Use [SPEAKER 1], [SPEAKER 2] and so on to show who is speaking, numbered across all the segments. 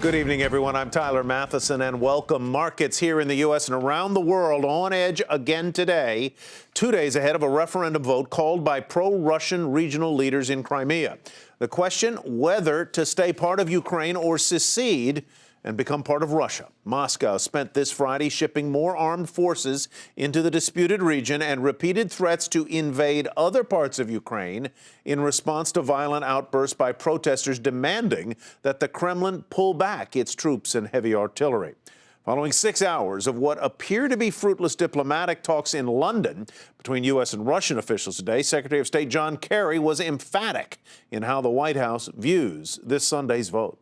[SPEAKER 1] Good evening, everyone. I'm Tyler Matheson, and welcome. Markets here in the U.S. and around the world on edge again today, 2 days ahead of a referendum vote called by pro-Russian regional leaders in Crimea. The question, whether to stay part of Ukraine or secede and become part of Russia. Moscow spent this Friday shipping more armed forces into the disputed region and repeated threats to invade other parts of Ukraine in response to violent outbursts by protesters demanding that the Kremlin pull back its troops and heavy artillery. Following 6 hours of what appear to be fruitless diplomatic talks in London between U.S. and Russian officials today, Secretary of State John Kerry was emphatic in how the White House views this Sunday's vote.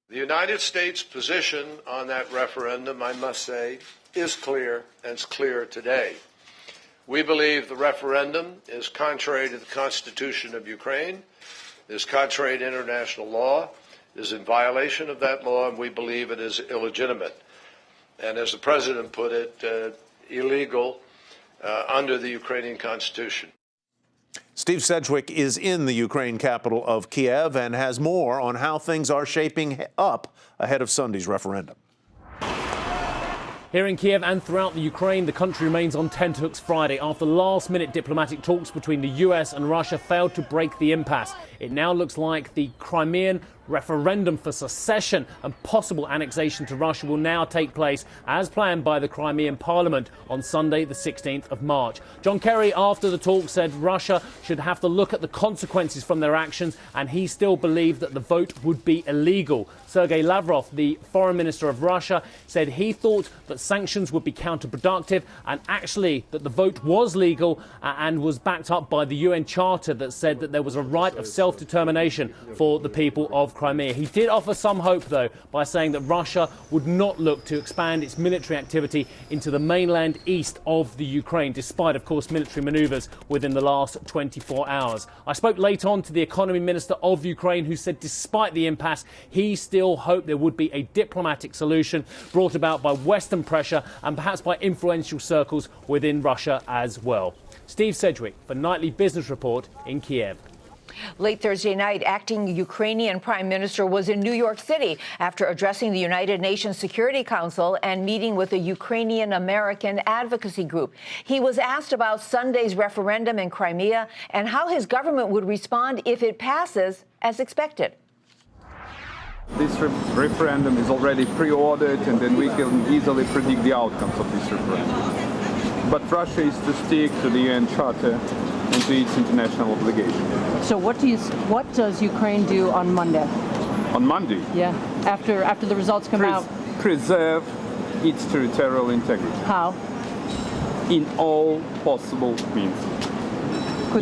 [SPEAKER 2] The United States position on that referendum, I must say, is clear, and it's clear today. We believe the referendum is contrary to the Constitution of Ukraine, is contrary to international law, is in violation of that law, and we believe it is illegitimate. And as the President put it, illegal under the Ukrainian Constitution.
[SPEAKER 1] Steve Sedgwick is in the Ukraine capital of Kiev and has more on how things are shaping up ahead of Sunday's referendum.
[SPEAKER 3] Here in Kiev and throughout the Ukraine, the country remains on tenterhooks Friday after last-minute diplomatic talks between the US and Russia failed to break the impasse. It now looks like the Crimean referendum for secession and possible annexation to Russia will now take place as planned by the Crimean Parliament on Sunday, the 16th of March. John Kerry, after the talk, said Russia should have to look at the consequences from their actions, and he still believed that the vote would be illegal. Sergei Lavrov, the foreign minister of Russia, said he thought that sanctions would be counterproductive and actually that the vote was legal and was backed up by the UN Charter that said that there was a right of self-determination for the people of Crimea. He did offer some hope, though, by saying that Russia would not look to expand its military activity into the mainland east of the Ukraine, despite, of course, military maneuvers within the last 24 hours. I spoke late on to the economy minister of Ukraine, who said despite the impasse, he still hoped there would be a diplomatic solution brought about by Western pressure and perhaps by influential circles within Russia as well. Steve Sedgwick for Nightly Business Report in Kiev.
[SPEAKER 4] Late Thursday night, acting Ukrainian Prime Minister was in New York City after addressing the United Nations Security Council and meeting with a Ukrainian American advocacy group. He was asked about Sunday's referendum in Crimea and how his government would respond if it passes as expected.
[SPEAKER 5] This referendum is already pre-ordered, and then we can easily predict the outcomes of this referendum. But Russia is to stick to the UN Charter and to its international obligations.
[SPEAKER 6] So what does Ukraine do on Monday?
[SPEAKER 5] On Monday?
[SPEAKER 6] Yeah, after the results come out.
[SPEAKER 5] Preserve its territorial integrity.
[SPEAKER 6] How?
[SPEAKER 5] In all possible means.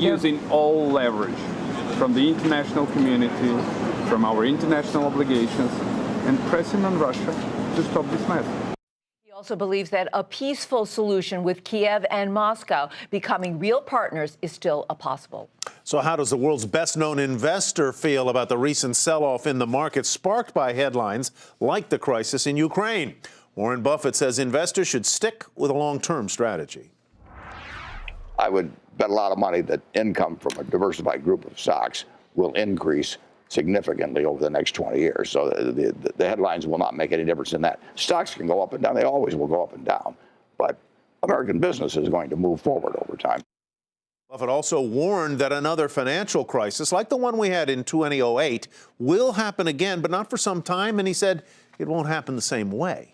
[SPEAKER 5] Using all leverage from the international community, from our international obligations, and pressing on Russia to stop this mess.
[SPEAKER 4] He also believes that a peaceful solution with Kiev and Moscow becoming real partners is still possible.
[SPEAKER 1] So how does the world's best-known investor feel about the recent sell-off in the market sparked by headlines like the crisis in Ukraine? Warren Buffett says investors should stick with a long-term strategy.
[SPEAKER 7] I would bet a lot of money that income from a diversified group of stocks will increase significantly over the next 20 years. So the headlines will not make any difference in that. Stocks can go up and down. They always will go up and down. But American business is going to move forward over time.
[SPEAKER 1] Buffett also warned that another financial crisis, like the one we had in 2008, will happen again, but not for some time. And he said it won't happen the same way.